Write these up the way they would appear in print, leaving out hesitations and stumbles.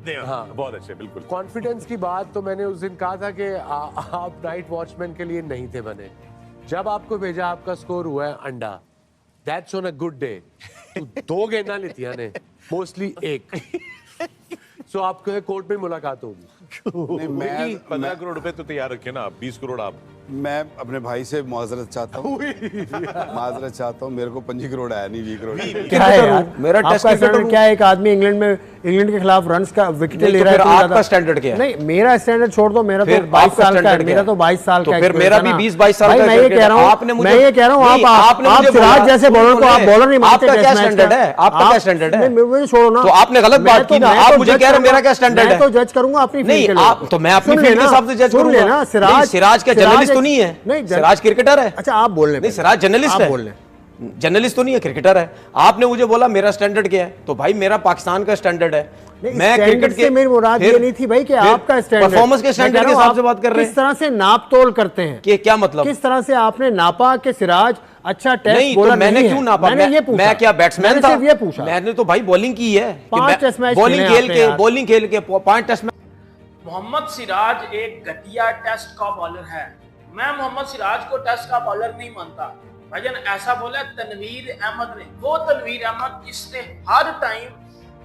हाँ बहुत अच्छे, बिल्कुल। कॉन्फिडेंस की बात तो मैंने उस दिन कहा था कि आप नाइट वॉचमैन के लिए नहीं थे बने। जब आपको भेजा आपका स्कोर हुआ है अंडा, that's on a good day. तो 2 गेंदा लेती ने मोस्टली 1। सो आपको कोर्ट में मुलाकात होगी। नहीं, मैं 15 करोड़ रुपए तो तैयार रखे ना आप, 20 करोड़ आप। मैं अपने भाई से माजरत चाहता हूँ, माजरत चाहता हूँ। मेरे को 25 करोड़ आया नहीं, 20 करोड़। क्या है यार, मेरा टेस्ट आपका क्रिकेटर स्टैंडर्ड क्या है? एक आदमी इंग्लैंड के खिलाफ रन्स का विकेट ले रहा है, आपका स्टैंडर्ड क्या है? नहीं, मेरा स्टैंडर्ड छोड़ दो, मेरा तो 22 साल का है, मेरा तो 22 साल का है। फिर मेरा भी 20-22 साल का है। मैं ये कह रहा हूँ आप सिराज जैसे बॉलर को आप बॉलर नहीं मानते। आपका क्या स्टैंडर्ड है? आपका क्या स्टैंडर्ड है? मुझे छोड़ो ना, तो आपने गलत बात की ना। आप मुझे कह रहे हो मेरा क्या स्टैंडर्ड है? मैं तो जज करूंगा अपनी फील्ड के लिए। आप तो मैं अपनी फील्ड के हिसाब से जज करूंगा। सिराज क्या जर्नलिस्ट तो नहीं है? नहीं, सिराज क्रिकेटर है। अच्छा आप बोल रहे नहीं, सिराज जर्नलिस्ट है। जर्नलिस्ट तो नहीं है, क्रिकेटर है। आपने मुझे बोला मेरा स्टैंडर्ड क्या है, तो भाई मेरा पाकिस्तान का स्टैंडर्ड है। मैं क्रिकेट के मेरी मुराद ये नहीं थी भाई कि आपका स्टैंडर्ड, परफॉर्मेंस के स्टैंडर्ड के हिसाब से बात कर रहे हैं। किस तरह से नाप तोल करते हैं, कि क्या मतलब? किस तरह से आपने नापा कि सिराज अच्छा टेस्ट बॉलर नहीं है? मैंने क्यों नापा? मैं क्या बैट्समैन था? ये पूछा। मैंने तो भाई बॉलिंग की है, 5 टेस्ट मैच बॉलिंग खेल के 5 टेस्ट मैच। मोहम्मद सिराज एक घटिया टेस्ट का बॉलर है। मैं मोहम्मद सिराज को टेस्ट का बॉलर नहीं मानता। भाईजान ऐसा बोला तनवीर अहमद ने, वो तनवीर अहमद जिसने हर टाइम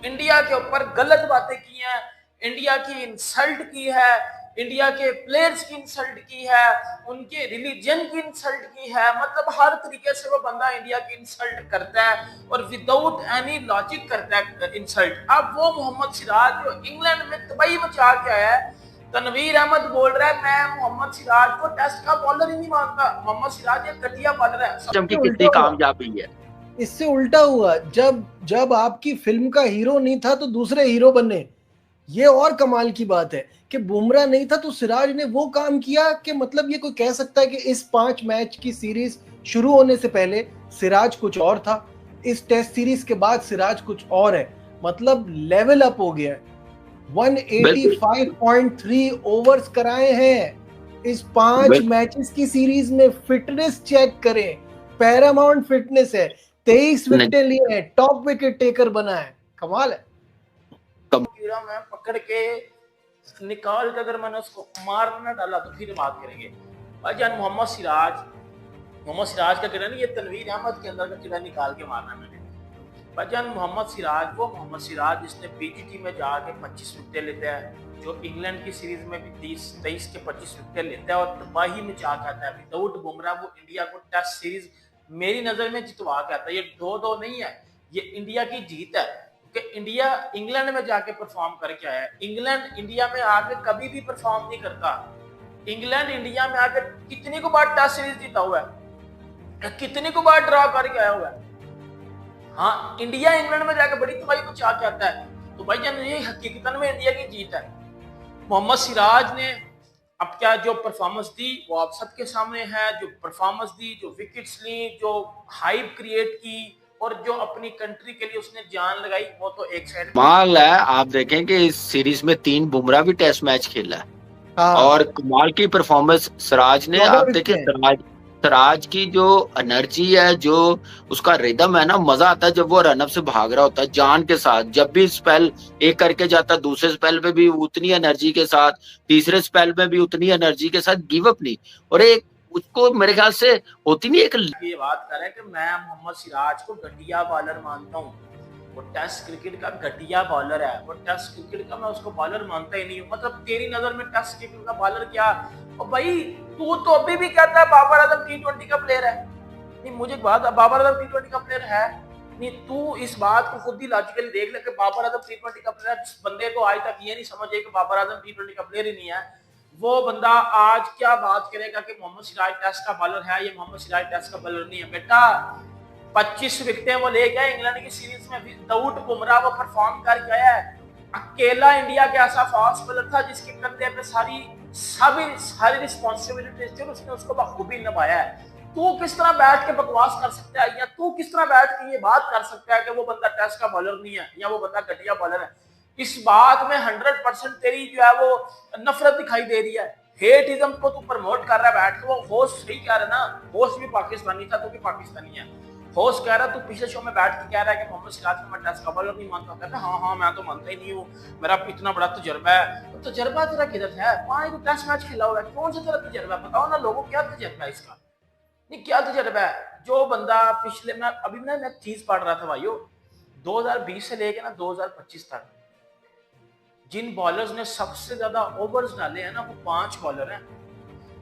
इंडिया के ऊपर गलत बातें की हैं, इंडिया की इंसल्ट की है, इंडिया के प्लेयर्स की इंसल्ट की है, उनके रिलीजन की इंसल्ट की है। मतलब हर तरीके से वो बंदा इंडिया की इंसल्ट करता है और विदाउट एनी लॉजिक करता है इंसल्ट। अब वो मोहम्मद सिराज जो इंग्लैंड में तबाही मचा के आया है, तनवीर अहमद बोल रहा है मैं मोहम्मद सिराज को टेस्ट का बॉलर ही नहीं मानता। मोहम्मद सिराज एक घटिया बॉलर है। चमकी कितनी कामयाबी है। इससे उल्टा हुआ, जब आपकी फिल्म का हीरो नहीं था तो दूसरे हीरो बने। ये और कमाल की बात है कि बुमराह नहीं था तो सिराज ने वो काम किया कि मतलब ये कोई कह सकता है कि इस 5 मैच की सीरीज शुरू होने से पहले सिराज कुछ और था, इस टेस्ट सीरीज के बाद सिराज कुछ और है। मतलब लेवल अप हो गया है। 185.3 ओवर्स कराए हैं इस 5 मैचेस की सीरीज में। फिटनेस चेक करें, पैरामाउंट फिटनेस है। 23 विकेट लिए हैं, टॉप विकेट टेकर बना है। कमाल है। कीड़ा मैं पकड़ के निकाल के अगर मैंने उसको मारना डाला तो फिर बात करेंगे। भाईजान मोहम्मद सिराज का कीड़ा नहीं, ये तनवीर अहमद के अंदर का कीड़ा निकाल के मारना मैंने। भाईजान मोहम्मद सिराज जिसने पीजीटी में जाके 25 विकेट लेता है, जो इंग्लैंड की सीरीज में भी 23 के 25 विकेट लेता है और तबाही में जा के आता है। विदाउट बुमराह वो इंडिया को टेस्ट सीरीज मेरी नजर में जितवा के आता है। ये 2-2 नहीं है, ये इंडिया की जीत है कि इंडिया इंग्लैंड में जाके परफॉर्म करके आया है। इंग्लैंड इंडिया में आके कभी भी परफॉर्म नहीं करता। इंग्लैंड इंडिया में आके कितनी को बार टेस्ट सीरीज जीता हुआ है, कितनी को बार ड्रॉ करके आया हुआ है। हाँ, इंडिया इंग्लैंड में जाकर बड़ी तबाही को चाह के आता है। तो भाईजान ये हकीकतन में इंडिया की जीत है। मोहम्मद सिराज ने अब क्या जो परफॉर्मेंस दी वो आप सबके सामने है। जो परफॉर्मेंस दी, जो विकेट्स ली, जो हाइप क्रिएट की और जो अपनी कंट्री के लिए उसने जान लगाई, वो तो एक साइड कमाल है। आप देखें कि इस सीरीज में 3 बुमराह भी टेस्ट मैच खेला है और कमाल की परफॉर्मेंस सिराज ने। आप देखें सिराज की जो एनर्जी है, जो उसका रिदम है ना, मजा आता है जब वो रनअप से भाग रहा होता है जान के साथ। जब भी स्पेल एक करके जाता, दूसरे स्पेल पे भी उतनी एनर्जी के साथ, तीसरे स्पेल में भी उतनी एनर्जी के साथ, गिव अप नहीं। और एक उसको मेरे ख्याल से होती नहीं एक ये बात कर रहे हैं कि मैं मोहम्मद सिराज को घटिया बॉलर मानता हूँ। वो टेस्ट क्रिकेट का घटिया बॉलर है। वो टेस्ट क्रिकेट का मैं उसको बॉलर मानता ही नहीं हूँ। मतलब तेरी नजर में टेस्ट क्रिकेट का बॉलर क्या? और भाई तू तो अभी भी कहता है बाबर आजम T20 का प्लेयर है। नहीं, मुझे बात, बाबर आजम T20 का प्लेयर है नहीं। तू इस बात को खुद ही लॉजिकली देख ले कि बाबर आजम T20 का प्लेयर। जिस बंदे को आज तक ये नहीं समझे कि बाबर आजम T20 का प्लेयर ही नहीं है, वो बंदा आज क्या बात करेगा कि मोहम्मद सिराज टेस्ट का बॉलर है। ये मोहम्मद सिराज टेस्ट का बॉलर नहीं है बेटा। 25 विकेटें वो ले गया इंग्लैंड की सीरीज में। विदाउट बुमराह वो परफॉर्म करके आया है। अकेला इंडिया के ऐसा फास्ट बॉलर था जिसके कंधे पे सारी रिस्पॉन्सिबिलिटी थी, उसने उसको बखूबी निभाया है। तू किस तरह बैठ के बकवास कर सकता है, या तू किस तरह बैठ के ये बात कर सकता है कि वो बंदा टेस्ट का बॉलर नहीं है या वो बंदा घटिया बॉलर है? इस बात में 100% तेरी जो है वो नफरत दिखाई दे रही है। हेटिज्म को तू प्रमोट कर रहा है बैठ के। वो होस्ट सही कह रहा है ना, होस्ट भी पाकिस्तानी था, तो भी पाकिस्तानी है। होस्ट कह रहा तू पिछले शो में बैठ के कह रहा है कि मोहम्मद सिराज को मैं टेस्ट का बॉलर नहीं मानता, कहता हाँ मैं तो मानता ही नहीं हूँ, मेरा इतना बड़ा तजर्बा है। तो तजर्बा तेरा किधर है? 5 टेस्ट मैच खेला हुआ है, कौन सा तेरा तजर्बा है? बताओ ना लोगों, क्या तजर्बा है इसका? नहीं क्या तजर्बा है? जो बंदा पिछले मैं एक चीज पढ़ रहा था भाइयों, 2020 से लेके ना 2025 तक जिन बॉलर्स ने सबसे ज्यादा ओवर्स डाले हैं ना, वो 5 बॉलर हैं।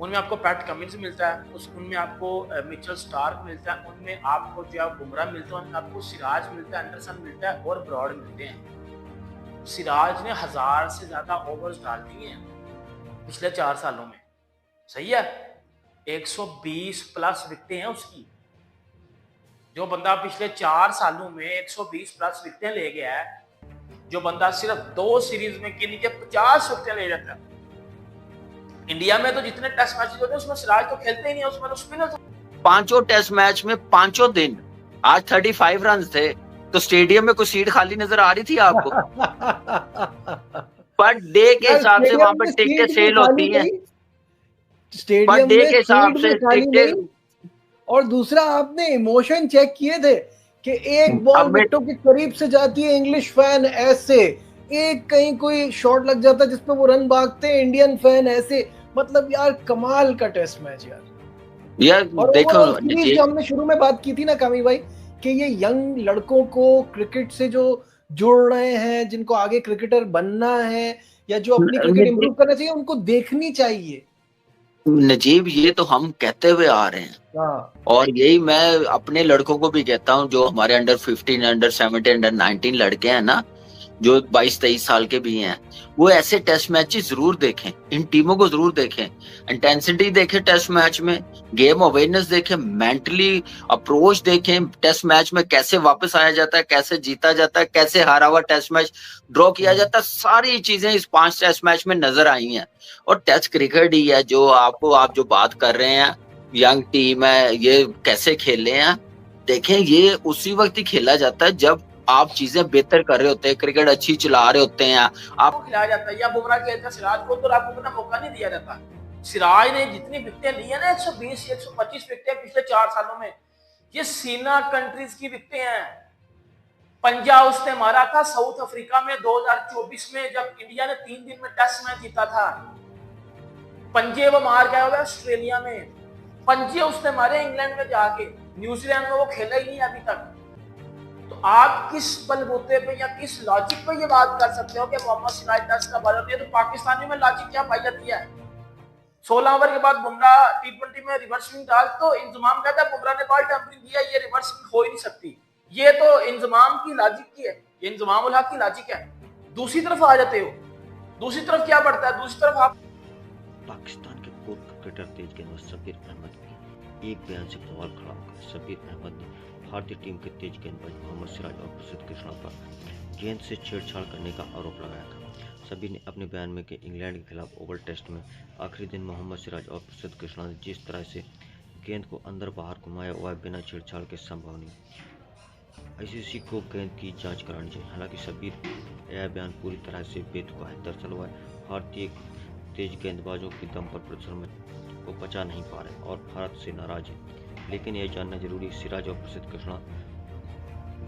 उनमें आपको पैट कमिंस मिलता है, उनमें आपको मिचेल स्टार्क मिलता है, उनमें आपको जो है बुमराह मिलता है, उनमें आपको सिराज मिलता है, एंडरसन मिलता है और ब्रॉड मिलते हैं। सिराज ने 1000 से ज्यादा ओवर्स डाल दिए हैं पिछले 4 सालों में, सही है? 120 प्लस विकेटें हैं उसकी। जो बंदा पिछले 4 सालों में 120 प्लस विकेटें ले गया है, जो बंदा सिर्फ 2 सीरीज में गिन के 50 विकेटें ले जाता है। इंडिया में तो जितने टेस्ट मैच होते हैं उसमें सिराज तो खेलते ही नहीं है, उसमें तो स्पिनर। 5 टेस्ट मैच में 5 दिन आज 35 रन थे, तो स्टेडियम में कोई सीट खाली नजर आ रही थी आपको? पर डे के हिसाब से वहां पर टिकटें सेल होती हैं, पर डे के हिसाब से टिकटें। और दूसरा आपने इमोशन चेक किए थे कि एक बॉल विकेटों के करीब से जाती है, इंग्लिश फैन ऐसे, एक कहीं कोई शॉट लग जाता है जिसपे वो रन भागते हैं, इंडियन फैन ऐसे। मतलब यार कमाल का टेस्ट मैच यार। और देखो जो हमने शुरू में बात की थी ना कामी भाई, कि ये यंग लड़कों को क्रिकेट से जो जुड़ रहे हैं, जिनको आगे क्रिकेटर बनना है या जो अपनी क्रिकेट इंप्रूव करना चाहिए, उनको देखनी चाहिए। नजीब, ये तो हम कहते हुए आ रहे हैं, और यही मैं अपने लड़कों को भी कहता हूँ, जो हमारे अंडर 15, अंडर 17, अंडर 19 लड़के हैं ना, जो 22-23 साल के भी हैं, वो ऐसे टेस्ट मैचेस जरूर देखें, इन टीमों को जरूर देखें, इंटेंसिटी देखें टेस्ट मैच में, गेम अवेयरनेस देखें, मेंटली अप्रोच देखें, टेस्ट मैच में कैसे वापस आया जाता है, कैसे जीता जाता है, कैसे हारा हुआ टेस्ट मैच ड्रॉ किया जाता है, सारी चीजें इस 5 टेस्ट मैच में नजर आई हैं। और टेस्ट क्रिकेट ही है जो आप जो बात कर रहे हैं, यंग टीम है, ये कैसे खेले हैं, देखें, ये उसी वक्त ही खेला जाता है जब आप चीजें बेहतर कर रहे होते हैं, क्रिकेट अच्छी चला रहे होते हैं, आपको खिलाया जाता है। या बुमराह खेलता है सिराज को, तो आपको उतना मौका नहीं दिया जाता। सिराज ने जितनी विकेटें ली है ना, 120 125 विकेटें पिछले 4 सालों में, ये सीना कंट्रीज की विकेटें हैं। पंजा उसने मारा था साउथ अफ्रीका में 2024 में, जब इंडिया ने 3 दिन में टेस्ट मैच जीता था। पंजे वो मार गया हुआ ऑस्ट्रेलिया में, पंजे उसने मारे इंग्लैंड में जाके, न्यूजीलैंड में वो खेला ही नहीं अभी तक। तो आप किस बलबूते पे या किस लॉजिक पे ये बात कर सकते हो कि मोहम्मद सिराज टेस्ट का बॉलर नहीं है? तो पाकिस्तानी में लॉजिक क्या पाई जाती है? 16 ओवर के बाद बुमराह T20 में रिवर्स स्विंग डाल, तो इंतजाम कहता है बुमराह ने बॉल टेम्परिंग दिया, ये रिवर्स स्विंग हो ही नहीं सकती। ये तो इंतजाम की लॉजिक की है, ये इंतजाम उल हक की लॉजिक है। दूसरी तरफ आ जाते हो, दूसरी तरफ क्या पड़ता है? दूसरी तरफ आप पाकिस्तान के पूर्व क्रिकेटर तेज गेंदबाज शब्बीर अहमद की एक बयान से सवाल खड़ा हो गया। शब्बीर अहमद ने भारतीय टीम के तेज गेंदबाज मोहम्मद सिराज और प्रसिद्ध कृष्णा पर गेंद से छेड़छाड़ करने का आरोप लगाया था। शब्बीर ने अपने बयान में कि इंग्लैंड के खिलाफ ओवल टेस्ट में आखिरी दिन मोहम्मद सिराज और प्रसिद्ध कृष्णा ने जिस तरह से गेंद को अंदर बाहर घुमाया वह बिना छेड़छाड़ के संभव नहीं। ICC को गेंद की जांच करानी चाहिए। हालांकि शब्बीर यह बयान पूरी तरह से बेतुका है। दरअसल वह भारतीय तेज गेंदबाजों की दम पर प्रदर्शन को बचा नहीं पा रहे और भारत से नाराज है। लेकिन यह जानना जरूरी, सिराज और प्रसिद्ध कृष्णा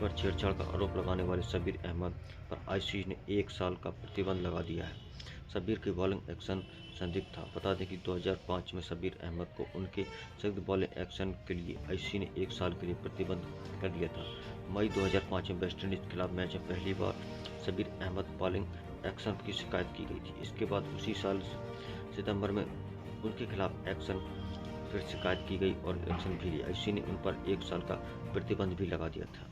पर छेड़छाड़ का आरोप लगाने वाले शब्बीर अहमद पर ICC ने 1 साल का प्रतिबंध लगा दिया है। शब्बीर की बॉलिंग एक्शन संदिग्ध था। बता दें कि 2005 में शब्बीर अहमद को उनके सख्त बॉलिंग एक्शन के लिए ICC ने 1 साल के लिए प्रतिबंध कर दिया था। मई 2005 में वेस्टइंडीज के खिलाफ मैच में पहली बार शब्बीर अहमद बॉलिंग एक्शन की शिकायत की गई थी। इसके बाद उसी साल सितंबर में उनके खिलाफ एक्शन फिर शिकायत की गई और एक्शन भी ली। ICC ने उन पर 1 साल का प्रतिबंध भी लगा दिया था।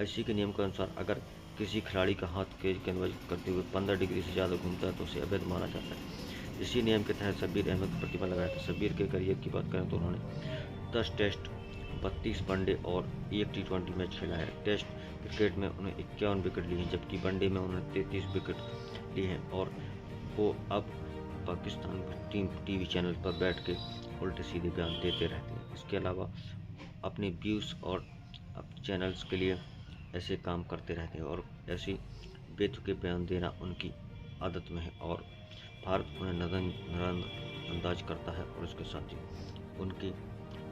ICC के नियम के अनुसार अगर किसी खिलाड़ी का हाथ तेज गेंदबाजी करते हुए 15 डिग्री से ज़्यादा घूमता है तो उसे अवैध माना जाता है। इसी नियम के तहत शब्बीर अहमद पर प्रतिबंध लगाया था। शब्बीर के करियर की बात करें तो उन्होंने 10 टेस्ट, 32 वनडे और 1 T20 मैच खेला है। टेस्ट क्रिकेट में उन्हें 51 विकेट लिए हैं, जबकि वनडे में उन्होंने 33 विकेट लिए हैं और वो अब पाकिस्तान टीम टीवी चैनल पर बैठ के उल्टे सीधे बयान देते रहते हैं। इसके अलावा अपने व्यूज़ और चैनल्स के लिए ऐसे काम करते रहते हैं और ऐसी बेतुके बयान देना उनकी आदत में है और भारत उन्हें नज़रअंदाज करता है और उसके साथ ही उनकी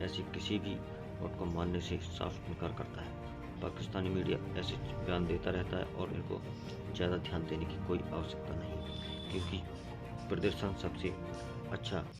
ऐसी किसी भी और को मानने से साफ इनकार करता है। पाकिस्तानी मीडिया ऐसे बयान देता रहता है और इनको ज़्यादा ध्यान देने की कोई आवश्यकता नहीं, क्योंकि प्रदर्शन सबसे अच्छा